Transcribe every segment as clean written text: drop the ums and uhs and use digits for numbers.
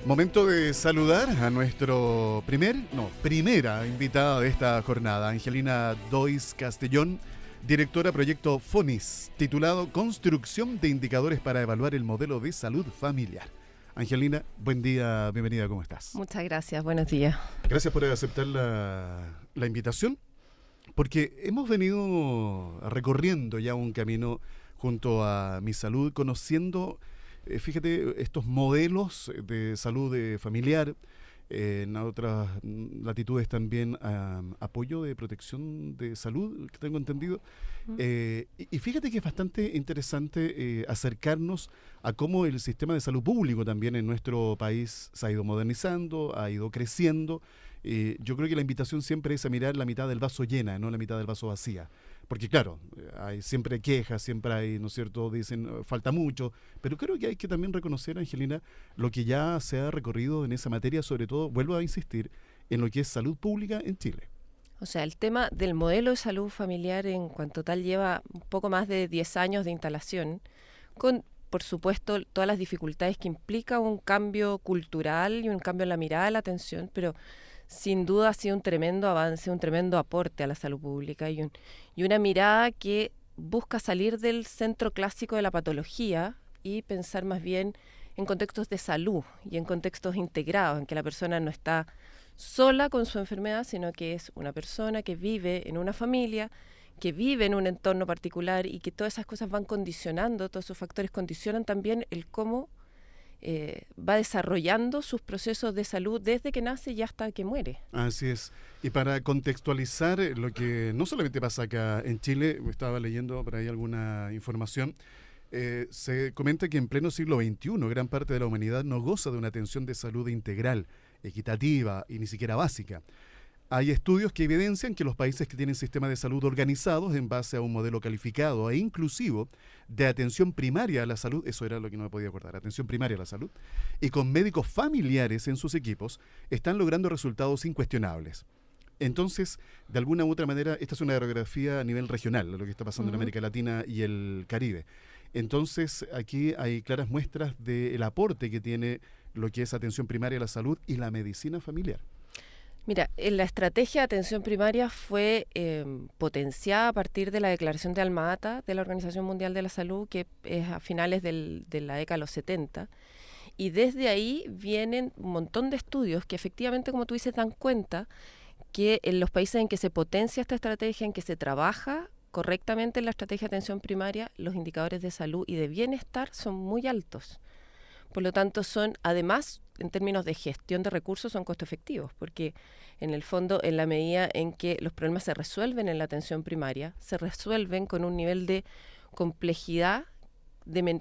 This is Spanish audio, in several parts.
Momento de saludar a nuestro primera invitada de esta jornada, Angelina Dois Castellón, directora proyecto FONIS, titulado Construcción de indicadores para evaluar el modelo de salud familiar. Angelina, buen día, bienvenida, ¿cómo estás? Muchas gracias, buenos días. Gracias por aceptar la invitación, porque hemos venido recorriendo ya un camino junto a Mi Salud, conociendo, fíjate, estos modelos de salud familiar, en otras latitudes también apoyo de protección de salud, que tengo entendido. Y fíjate que es bastante interesante acercarnos a cómo el sistema de salud público también en nuestro país se ha ido modernizando, ha ido creciendo. Yo creo que la invitación siempre es a mirar la mitad del vaso llena, no la mitad del vaso vacía. Porque claro, hay siempre quejas, siempre hay, ¿no es cierto?, dicen falta mucho, pero creo que hay que también reconocer, Angelina, lo que ya se ha recorrido en esa materia, sobre todo, vuelvo a insistir, en lo que es salud pública en Chile. O sea, el tema del modelo de salud familiar en cuanto tal lleva un poco más de 10 años de instalación, con, por supuesto, todas las dificultades que implica un cambio cultural y un cambio en la mirada de la atención, pero sin duda ha sido un tremendo avance, un tremendo aporte a la salud pública y una mirada que busca salir del centro clásico de la patología y pensar más bien en contextos de salud y en contextos integrados, en que la persona no está sola con su enfermedad, sino que es una persona que vive en una familia, que vive en un entorno particular y que todas esas cosas van condicionando, todos esos factores condicionan también el cómo va desarrollando sus procesos de salud desde que nace y hasta que muere. Así es. Y para contextualizar lo que no solamente pasa acá en Chile, estaba leyendo por ahí alguna información, se comenta que en pleno siglo XXI gran parte de la humanidad no goza de una atención de salud integral, equitativa y ni siquiera básica. Hay estudios que evidencian que los países que tienen sistemas de salud organizados en base a un modelo calificado e inclusivo de atención primaria a la salud, eso era lo que no me podía acordar, atención primaria a la salud, y con médicos familiares en sus equipos, están logrando resultados incuestionables. Entonces, de alguna u otra manera, esta es una radiografía a nivel regional, de lo que está pasando en América Latina y el Caribe. Entonces, aquí hay claras muestras del aporte que tiene lo que es atención primaria a la salud y la medicina familiar. Mira, la estrategia de atención primaria fue potenciada a partir de la declaración de Alma-Ata de la Organización Mundial de la Salud, que es a finales de la década de los 70. Y desde ahí vienen un montón de estudios que efectivamente, como tú dices, dan cuenta que en los países en que se potencia esta estrategia, en que se trabaja correctamente en la estrategia de atención primaria, los indicadores de salud y de bienestar son muy altos. Por lo tanto, son, además, en términos de gestión de recursos, son costo efectivos, porque en el fondo, en la medida en que los problemas se resuelven en la atención primaria, se resuelven con un nivel de complejidad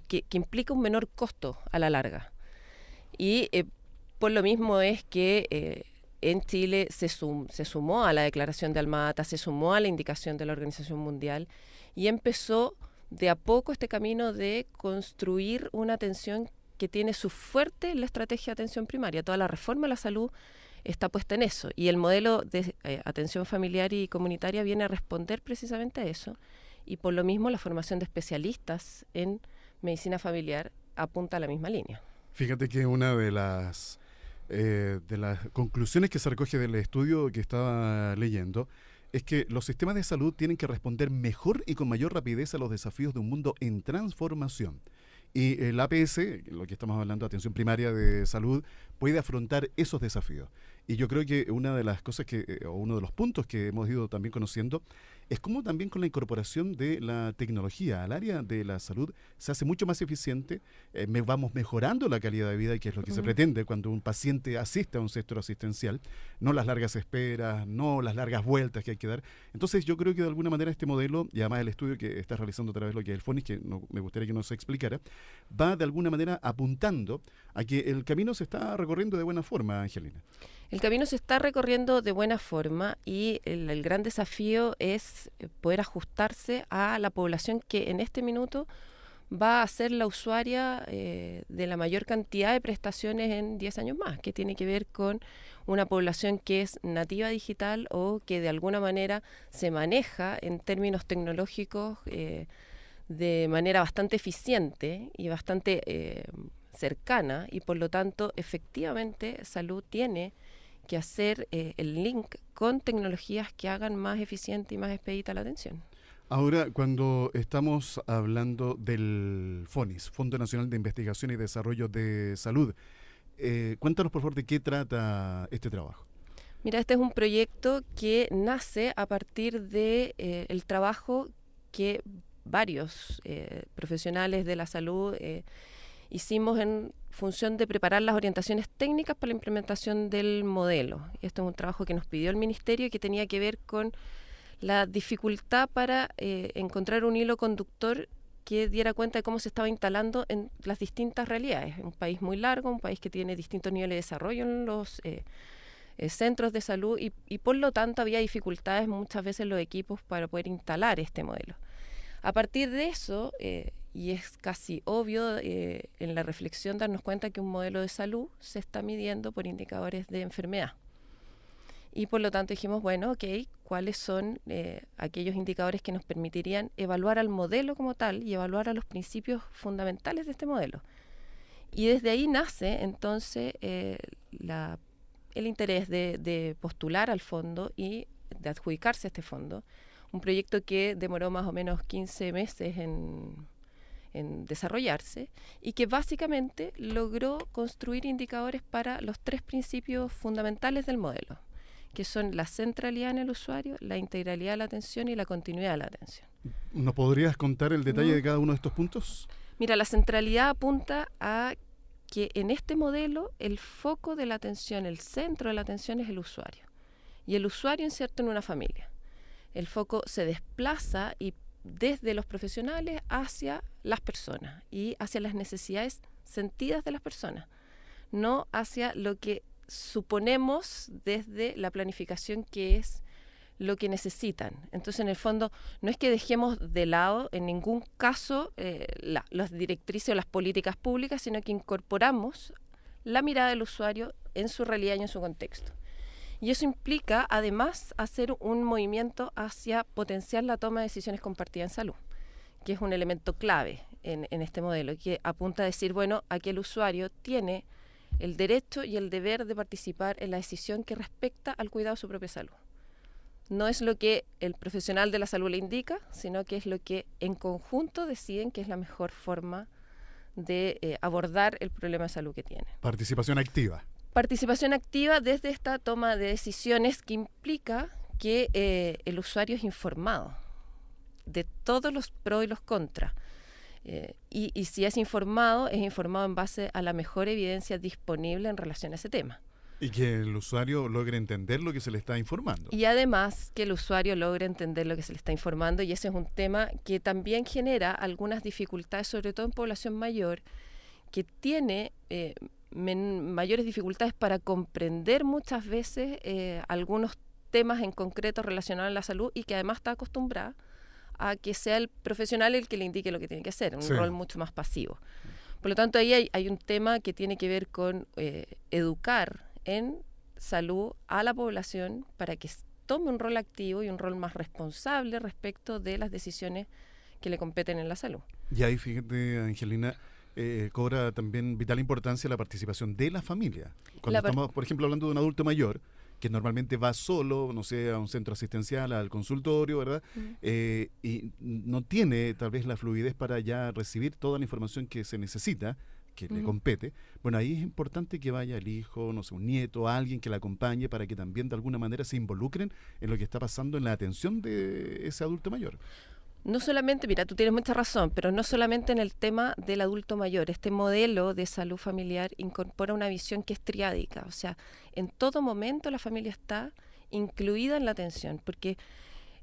que implica un menor costo a la larga. Y por lo mismo es que en Chile se sumó a la declaración de Alma-Ata, se sumó a la indicación de la Organización Mundial y empezó de a poco este camino de construir una atención que tiene su fuerte en la estrategia de atención primaria. Toda la reforma a la salud está puesta en eso y el modelo de atención familiar y comunitaria viene a responder precisamente a eso y por lo mismo la formación de especialistas en medicina familiar apunta a la misma línea. Fíjate que una de las conclusiones que se recoge del estudio que estaba leyendo es que los sistemas de salud tienen que responder mejor y con mayor rapidez a los desafíos de un mundo en transformación. Y el APS, lo que estamos hablando, atención primaria de salud, puede afrontar esos desafíos. Y yo creo que una de las cosas o uno de los puntos que hemos ido también conociendo es cómo también con la incorporación de la tecnología al área de la salud se hace mucho más eficiente, vamos mejorando la calidad de vida, que es lo que se pretende cuando un paciente asiste a un sector asistencial, no las largas esperas, no las largas vueltas que hay que dar. Entonces yo creo que de alguna manera este modelo, y además el estudio que estás realizando a través de lo que es el FONIS, que me gustaría que nos explicara, va de alguna manera apuntando a que el camino se está recorriendo de buena forma, Angelina. El camino se está recorriendo de buena forma y el gran desafío es poder ajustarse a la población que en este minuto va a ser la usuaria de la mayor cantidad de prestaciones en 10 años más, que tiene que ver con una población que es nativa digital o que de alguna manera se maneja en términos tecnológicos de manera bastante eficiente y bastante cercana y por lo tanto efectivamente salud tiene que hacer el link con tecnologías que hagan más eficiente y más expedita la atención. Ahora, cuando estamos hablando del FONIS, Fondo Nacional de Investigación y Desarrollo de Salud, cuéntanos por favor de qué trata este trabajo. Mira, este es un proyecto que nace a partir de el trabajo que varios profesionales de la salud hicimos en función de preparar las orientaciones técnicas para la implementación del modelo. Esto es un trabajo que nos pidió el Ministerio y que tenía que ver con la dificultad para encontrar un hilo conductor que diera cuenta de cómo se estaba instalando en las distintas realidades. Un país muy largo, un país que tiene distintos niveles de desarrollo en los centros de salud y por lo tanto había dificultades muchas veces en los equipos para poder instalar este modelo. A partir de eso, y es casi obvio en la reflexión darnos cuenta que un modelo de salud se está midiendo por indicadores de enfermedad. Y por lo tanto dijimos, bueno, ok, ¿cuáles son aquellos indicadores que nos permitirían evaluar al modelo como tal y evaluar a los principios fundamentales de este modelo? Y desde ahí nace entonces el interés de postular al fondo y de adjudicarse a este fondo. Un proyecto que demoró más o menos 15 meses en desarrollarse y que básicamente logró construir indicadores para los 3 principios fundamentales del modelo, que son la centralidad en el usuario, la integralidad de la atención y la continuidad de la atención. ¿Nos podrías contar el detalle de cada uno de estos puntos? Mira, la centralidad apunta a que en este modelo el foco de la atención, el centro de la atención es el usuario. Y el usuario inserto en una familia. El foco se desplaza y desde los profesionales hacia las personas y hacia las necesidades sentidas de las personas, no hacia lo que suponemos desde la planificación que es lo que necesitan. Entonces, en el fondo, no es que dejemos de lado en ningún caso las directrices o las políticas públicas, sino que incorporamos la mirada del usuario en su realidad y en su contexto. Y eso implica, además, hacer un movimiento hacia potenciar la toma de decisiones compartidas en salud, que es un elemento clave en este modelo, que apunta a decir, bueno, aquí el usuario tiene el derecho y el deber de participar en la decisión que respecta al cuidado de su propia salud. No es lo que el profesional de la salud le indica, sino que es lo que en conjunto deciden que es la mejor forma de abordar el problema de salud que tiene. Participación activa. Participación activa desde esta toma de decisiones que implica que el usuario es informado de todos los pros y los contras. Y si es informado en base a la mejor evidencia disponible en relación a ese tema. Y que el usuario logre entender lo que se le está informando. Y además que el usuario logre entender lo que se le está informando, y ese es un tema que también genera algunas dificultades, sobre todo en población mayor, que tiene mayores dificultades para comprender muchas veces algunos temas en concreto relacionados a la salud y que además está acostumbrada a que sea el profesional el que le indique lo que tiene que hacer, un rol mucho más pasivo. Por lo tanto, ahí hay un tema que tiene que ver con educar en salud a la población para que tome un rol activo y un rol más responsable respecto de las decisiones que le competen en la salud. Y ahí, fíjate, Angelina, cobra también vital importancia la participación de la familia. Cuando estamos, por ejemplo, hablando de un adulto mayor, que normalmente va solo, no sé, a un centro asistencial, al consultorio, ¿verdad? Y no tiene tal vez la fluidez para ya recibir toda la información que se necesita, que le compete. Bueno, ahí es importante que vaya el hijo, no sé, un nieto, alguien que la acompañe para que también de alguna manera se involucren en lo que está pasando en la atención de ese adulto mayor. No solamente, mira, tú tienes mucha razón, pero no solamente en el tema del adulto mayor. Este modelo de salud familiar incorpora una visión que es triádica, o sea, en todo momento la familia está incluida en la atención, porque,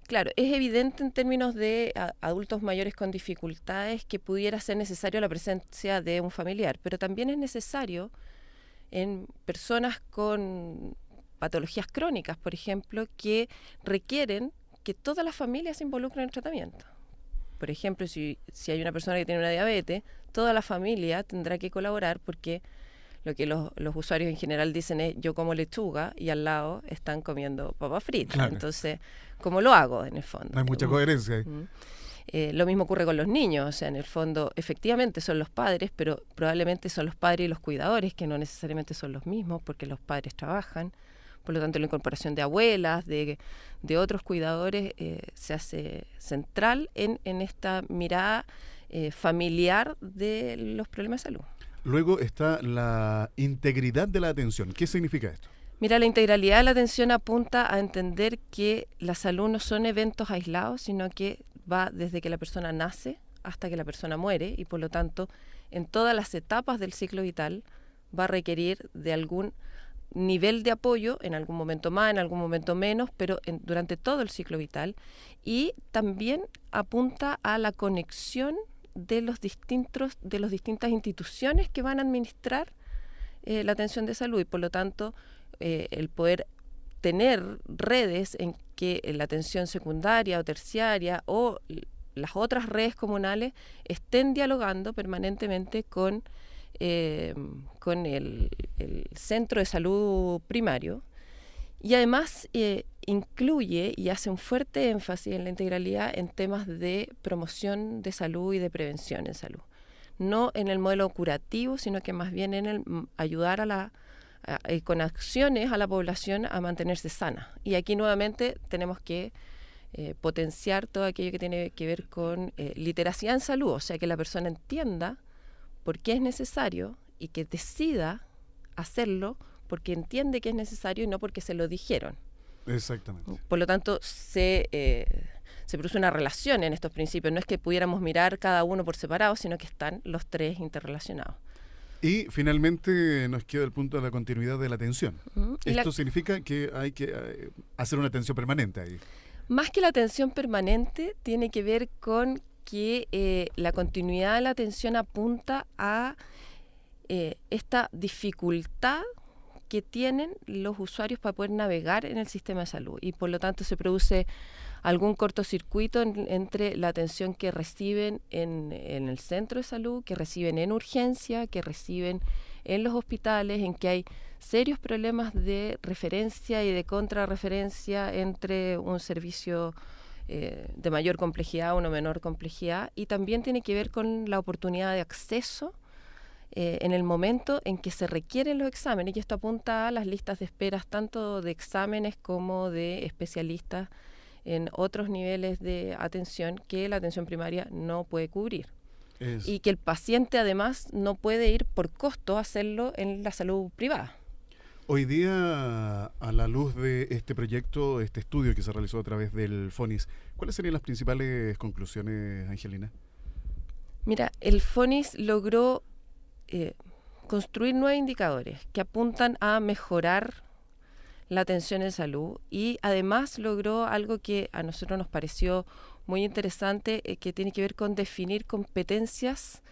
claro, es evidente en términos de adultos mayores con dificultades que pudiera ser necesario la presencia de un familiar, pero también es necesario en personas con patologías crónicas, por ejemplo, que requieren que toda la familia se involucre en el tratamiento. Por ejemplo, si hay una persona que tiene una diabetes, toda la familia tendrá que colaborar porque lo que los usuarios en general dicen es yo como lechuga y al lado están comiendo papas fritas. Claro. Entonces, ¿cómo lo hago en el fondo? No hay mucha coherencia ahí. Lo mismo ocurre con los niños, o sea, en el fondo efectivamente son los padres, pero probablemente son los padres y los cuidadores, que no necesariamente son los mismos, porque los padres trabajan. Por lo tanto, la incorporación de abuelas, de otros cuidadores, se hace central en esta mirada familiar de los problemas de salud. Luego está la integridad de la atención. ¿Qué significa esto? Mira, la integralidad de la atención apunta a entender que la salud no son eventos aislados, sino que va desde que la persona nace hasta que la persona muere, y por lo tanto, en todas las etapas del ciclo vital va a requerir de algún nivel de apoyo, en algún momento más, en algún momento menos, pero durante todo el ciclo vital. Y también apunta a la conexión de las distintas instituciones que van a administrar la atención de salud, y por lo tanto el poder tener redes en que la atención secundaria o terciaria o las otras redes comunales estén dialogando permanentemente con el centro de salud primario, y además incluye y hace un fuerte énfasis en la integralidad en temas de promoción de salud y de prevención en salud. No en el modelo curativo, sino que más bien en el ayudar con acciones a la población a mantenerse sana. Y aquí nuevamente tenemos que potenciar todo aquello que tiene que ver con literacidad en salud, o sea, que la persona entienda por qué es necesario y que decida hacerlo porque entiende que es necesario y no porque se lo dijeron. Exactamente. Por lo tanto, se produce una relación en estos principios. No es que pudiéramos mirar cada uno por separado, sino que están los tres interrelacionados. Y finalmente nos queda el punto de la continuidad de la atención. Esto significa que hay que hacer una atención permanente ahí. Más que la atención permanente, tiene que ver con que la continuidad de la atención apunta a esta dificultad que tienen los usuarios para poder navegar en el sistema de salud, y por lo tanto se produce algún cortocircuito entre la atención que reciben en el centro de salud, que reciben en urgencia, que reciben en los hospitales, en que hay serios problemas de referencia y de contrarreferencia entre un servicio de mayor complejidad a uno menor complejidad, y también tiene que ver con la oportunidad de acceso en el momento en que se requieren los exámenes, y esto apunta a las listas de esperas tanto de exámenes como de especialistas en otros niveles de atención que la atención primaria no puede cubrir. Y que el paciente además no puede ir por costo a hacerlo en la salud privada. Hoy día, a la luz de este proyecto, este estudio que se realizó a través del FONIS, ¿cuáles serían las principales conclusiones, Angelina? Mira, el FONIS logró construir 9 indicadores que apuntan a mejorar la atención en salud, y además logró algo que a nosotros nos pareció muy interesante, que tiene que ver con definir competencias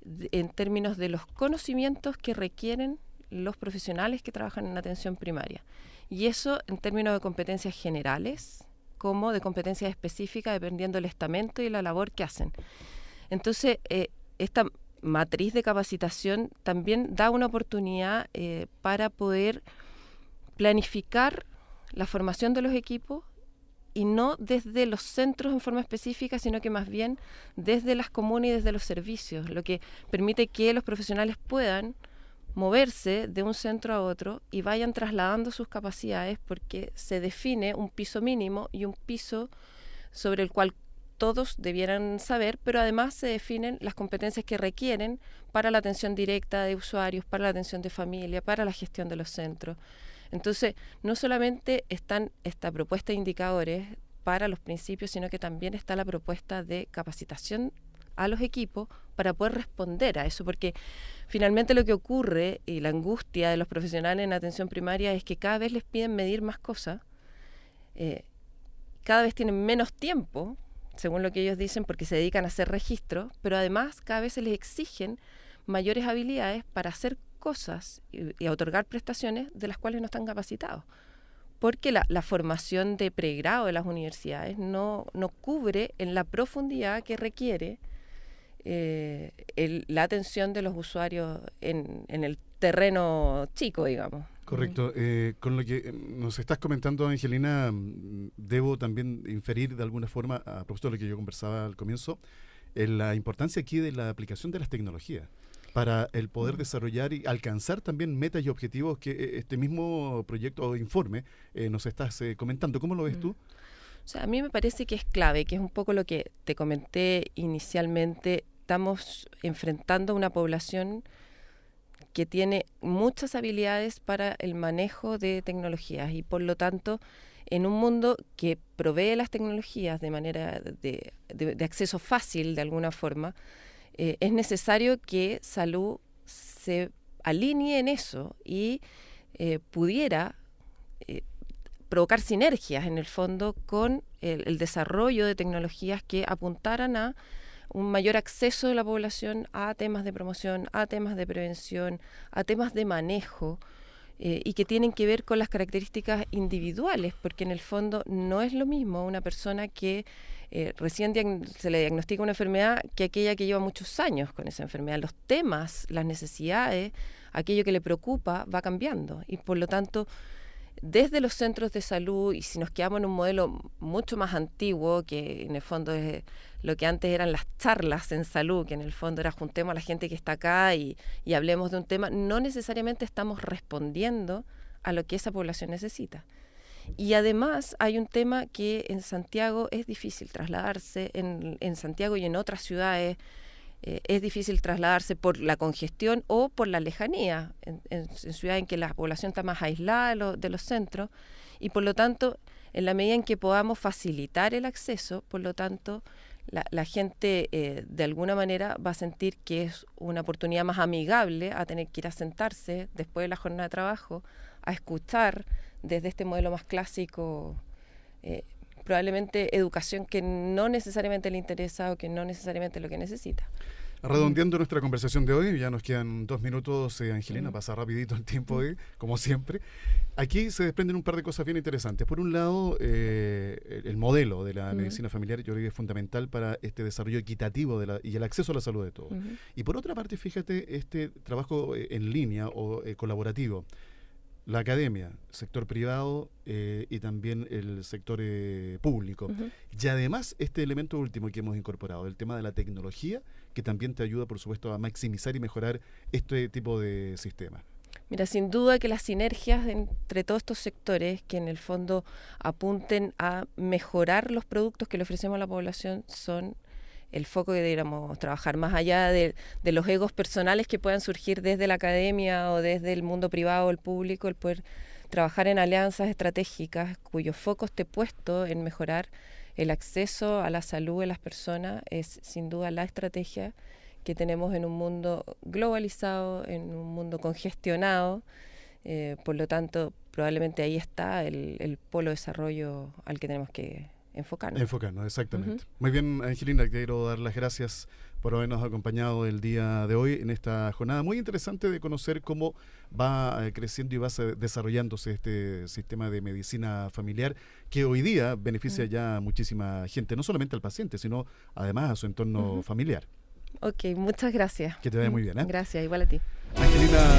en términos de los conocimientos que requieren los profesionales que trabajan en atención primaria. Y eso en términos de competencias generales como de competencias específicas dependiendo del estamento y la labor que hacen. Entonces, esta matriz de capacitación también da una oportunidad para poder planificar la formación de los equipos, y no desde los centros en forma específica, sino que más bien desde las comunas y desde los servicios, lo que permite que los profesionales puedan moverse de un centro a otro y vayan trasladando sus capacidades, porque se define un piso mínimo y un piso sobre el cual todos debieran saber, pero además se definen las competencias que requieren para la atención directa de usuarios, para la atención de familia, para la gestión de los centros. Entonces, no solamente están esta propuesta de indicadores para los principios, sino que también está la propuesta de capacitación a los equipos para poder responder a eso, porque finalmente lo que ocurre y la angustia de los profesionales en atención primaria es que cada vez les piden medir más cosas, cada vez tienen menos tiempo, según lo que ellos dicen, porque se dedican a hacer registros, pero además cada vez se les exigen mayores habilidades para hacer cosas y a otorgar prestaciones de las cuales no están capacitados, porque la formación de pregrado de las universidades no cubre en la profundidad que requiere la atención de los usuarios en el terreno chico, digamos. Correcto. Con lo que nos estás comentando, Angelina, debo también inferir de alguna forma, a propósito de lo que yo conversaba al comienzo, la importancia aquí de la aplicación de las tecnologías para el poder desarrollar y alcanzar también metas y objetivos que este mismo proyecto o informe nos estás comentando. ¿Cómo lo ves tú? O sea, a mí me parece que es clave, que es un poco lo que te comenté inicialmente. Estamos enfrentando una población que tiene muchas habilidades para el manejo de tecnologías y por lo tanto en un mundo que provee las tecnologías de manera de acceso fácil de alguna forma, es necesario que salud se alinee en eso y pudiera provocar sinergias en el fondo con el desarrollo de tecnologías que apuntaran a un mayor acceso de la población a temas de promoción, a temas de prevención, a temas de manejo y que tienen que ver con las características individuales, porque en el fondo no es lo mismo una persona que recién se le diagnostica una enfermedad que aquella que lleva muchos años con esa enfermedad. Los temas, las necesidades, aquello que le preocupa va cambiando y por lo tanto desde los centros de salud, y si nos quedamos en un modelo mucho más antiguo, que en el fondo es lo que antes eran las charlas en salud, que en el fondo era juntemos a la gente que está acá y hablemos de un tema, no necesariamente estamos respondiendo a lo que esa población necesita. Y además hay un tema que en Santiago es difícil trasladarse, en Santiago y en otras ciudades es difícil trasladarse por la congestión o por la lejanía, en ciudades en que la población está más aislada de los centros y por lo tanto, en la medida en que podamos facilitar el acceso, por lo tanto, la gente de alguna manera va a sentir que es una oportunidad más amigable a tener que ir a sentarse después de la jornada de trabajo, a escuchar desde este modelo más clásico probablemente educación que no necesariamente le interesa o que no necesariamente es lo que necesita. Redondeando nuestra conversación de hoy, ya nos quedan 2 minutos, Angelina, pasa rapidito el tiempo hoy, como siempre. Aquí se desprenden un par de cosas bien interesantes. Por un lado, el modelo de la medicina familiar yo creo que es fundamental para este desarrollo equitativo y el acceso a la salud de todos. Y por otra parte, fíjate, este trabajo en línea o colaborativo. La academia, sector privado y también el sector público. Y además este elemento último que hemos incorporado, el tema de la tecnología, que también te ayuda, por supuesto, a maximizar y mejorar este tipo de sistemas. Mira, sin duda que las sinergias entre todos estos sectores que en el fondo apunten a mejorar los productos que le ofrecemos a la población son el foco que deberíamos trabajar, más allá de los egos personales que puedan surgir desde la academia o desde el mundo privado o el público, el poder trabajar en alianzas estratégicas cuyo foco esté puesto en mejorar el acceso a la salud de las personas es sin duda la estrategia que tenemos en un mundo globalizado, en un mundo congestionado, por lo tanto probablemente ahí está el polo de desarrollo al que tenemos que enfocarnos, exactamente. Muy bien, Angelina, quiero dar las gracias por habernos acompañado el día de hoy en esta jornada muy interesante de conocer cómo va creciendo y va desarrollándose este sistema de medicina familiar que hoy día beneficia ya a muchísima gente, no solamente al paciente, sino además a su entorno familiar. Ok, muchas gracias. Que te vaya muy bien. Gracias, igual a ti. Angelina.